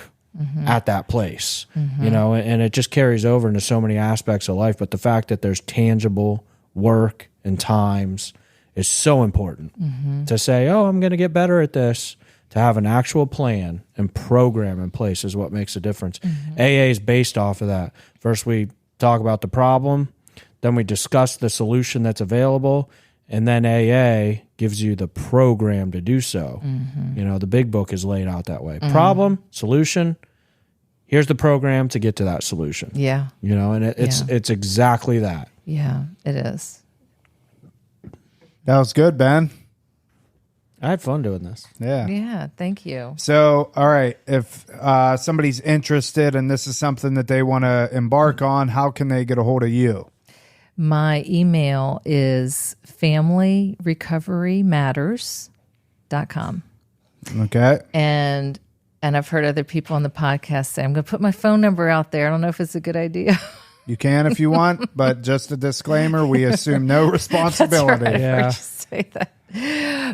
at that place, you know, and it just carries over into so many aspects of life. But the fact that there's tangible work and times is so important to say, oh, I'm going to get better at this. To have an actual plan and program in place is what makes a difference. AA is based off of that. First, we talk about the problem, then we discuss the solution that's available, and then AA gives you the program to do so. You know, the big book is laid out that way. Problem, solution, here's the program to get to that solution. Yeah. You know, and it's exactly that. Yeah, it is. That was good, Ben. I had fun doing this. Yeah. Yeah, thank you. So, all right, if somebody's interested and this is something that they want to embark on, how can they get a hold of you? My email is familyrecoverymatters.com. Okay. And I've heard other people on the podcast say, I'm going to put my phone number out there. I don't know if it's a good idea. You can if you want, but just a disclaimer, we assume no responsibility. That's right. I heard you say that.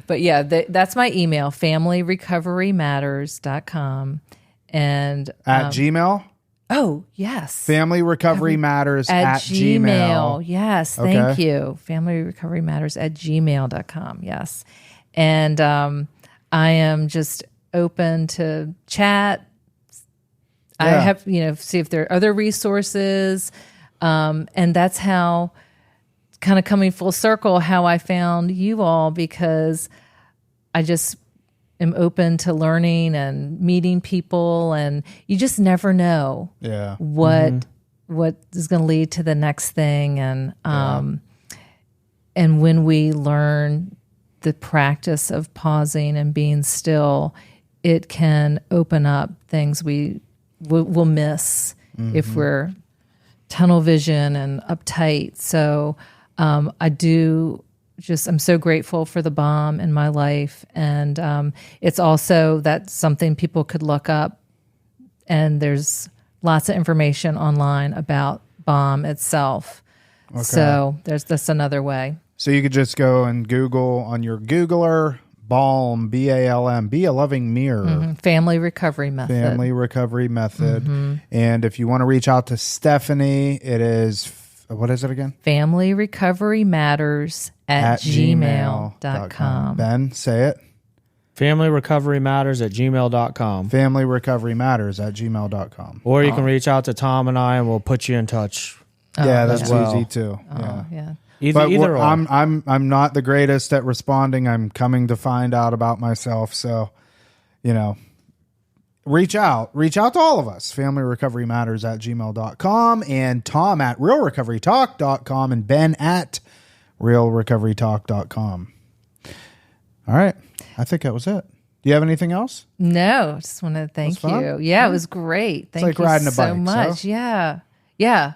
But yeah, that's my email, familyrecoverymatters.com. And at Gmail? Oh, yes. Familyrecoverymatters at Gmail. Yes, thank you. Familyrecoverymatters at gmail.com. Yes. And I am just open to chat. I have, see if there are other resources. And that's how, kind of coming full circle, how I found you all, because I just am open to learning and meeting people, and you just never know what is going to lead to the next thing. And and when we learn the practice of pausing and being still, it can open up things we'll miss if we're tunnel vision and uptight. So I'm so grateful for the BOM in my life. And it's also that's something people could look up. And there's lots of information online about BOM itself. Okay. So that's another way. So you could just go and Google on your Googler, BALM, BALM, be a loving mirror. Family recovery method. Family recovery method. And if you want to reach out to Stephany, it is, what is it again? Familyrecoverymatters at gmail.com. Ben, say it. Familyrecoverymatters at gmail.com. Familyrecoverymatters at gmail.com. Or you can reach out to Tom and I, and we'll put you in touch. Yeah, that's easy too. Yeah. Either or. I'm not the greatest at responding. I'm coming to find out about myself. So, reach out to all of us. Familyrecoverymatters at gmail.com, and Tom at realrecoverytalk.com, and Ben at realrecoverytalk.com. All right. I think that was it. Do you have anything else? No, just want to thank you. Yeah, it was great. Thank you riding a so bike, much. so? Yeah.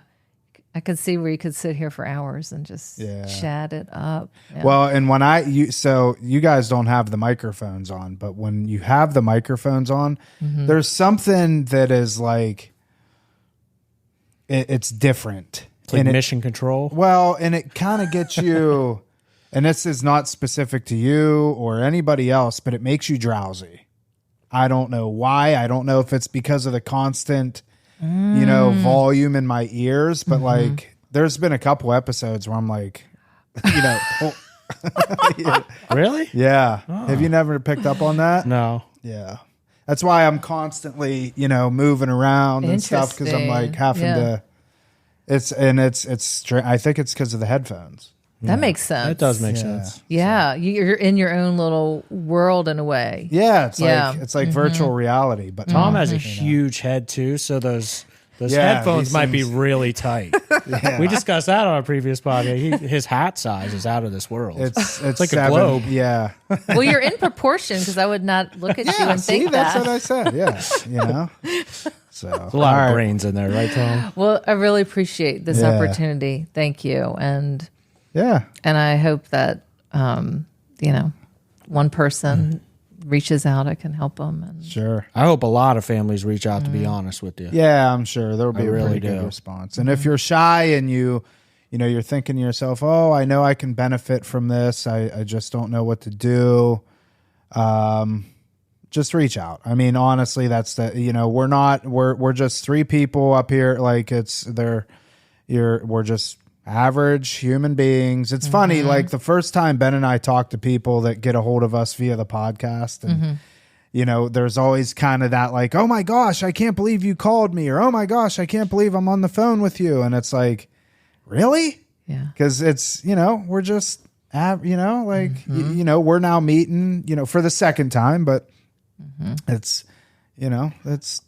I could see where you could sit here for hours and just chat it up. Yeah. Well, and so you guys don't have the microphones on, but when you have the microphones on, there's something that is like, it's different. It's like mission control. Well, and it kind of gets you, And this is not specific to you or anybody else, but it makes you drowsy. I don't know why. I don't know if it's because of the constant, volume in my ears, but like there's been a couple episodes where I'm like, yeah. Really? Yeah. Oh. Have you never picked up on that? No. Yeah. That's why I'm constantly, moving around and stuff because I'm like having to. I think it's because of the headphones. That makes sense. That does make sense. Yeah, you're in your own little world in a way. Yeah, it's like virtual reality. But Tom has a huge head too, so those headphones might be really tight. We discussed that on our previous podcast. His hat size is out of this world. It's like a globe. Yeah. Well, you're in proportion because I would not look at you and think that's that. what I said. Yeah, So there's a lot of brains in there, right, Tom? Well, I really appreciate this opportunity. Thank you, and I hope that one person reaches out, I can help them. And sure. I hope a lot of families reach out, to be honest with you. Yeah, I'm sure there'll be a really pretty good response. And if you're shy and you're thinking to yourself, oh, I know I can benefit from this, I just don't know what to do. Just reach out. I mean, honestly, that's we're just three people up here. Like we're just average human beings. It's funny, like the first time Ben and I talk to people that get a hold of us via the podcast, and there's always kind of that like, oh my gosh, I can't believe you called me, or oh my gosh, I can't believe I'm on the phone with you. And it's like, really? Yeah. Because it's, we're just, we're now meeting, for the second time, but it's, it's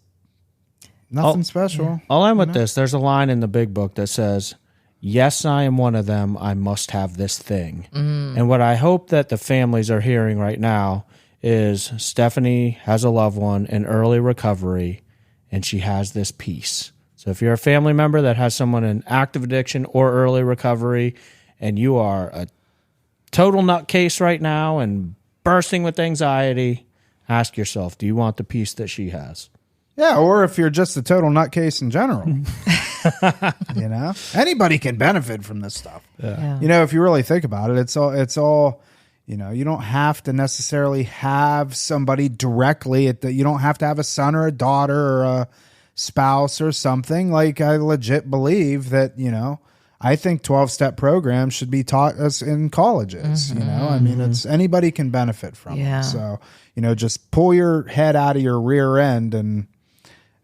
nothing special. Yeah. I'll end with this. There's a line in the big book that says, yes, I am one of them. I must have this thing. And what I hope that the families are hearing right now is Stephany has a loved one in early recovery, and she has this peace. So if you're a family member that has someone in active addiction or early recovery, and you are a total nutcase right now and bursting with anxiety, ask yourself, do you want the peace that she has? Yeah, or if you're just a total nutcase in general. Anybody can benefit from this stuff. Yeah. If you really think about it, it's all, you don't have to necessarily have somebody directly you don't have to have a son or a daughter or a spouse or something. Like I legit believe that, I think 12-step programs should be taught us in colleges. I mean, it's anybody can benefit from it. So, just pull your head out of your rear end and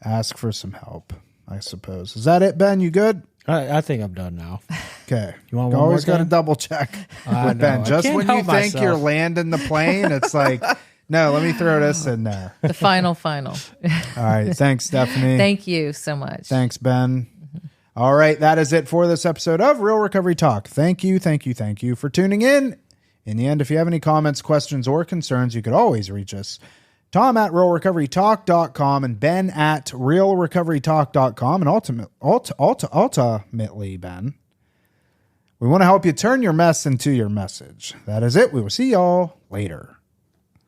ask for some help, I suppose. Is that it, Ben? You good? I think I'm done now. Okay. You want one always got to double check with Ben. Just when you think you're landing the plane, it's like, no, let me throw this in there. The final. All right. Thanks, Stephany. Thank you so much. Thanks, Ben. All right. That is it for this episode of Real Recovery Talk. Thank you for tuning in. In the end, if you have any comments, questions, or concerns, you could always reach us. Tom at realrecoverytalk.com and Ben at realrecoverytalk.com. And ultimately, Ben, we want to help you turn your mess into your message. That is it. We will see y'all later.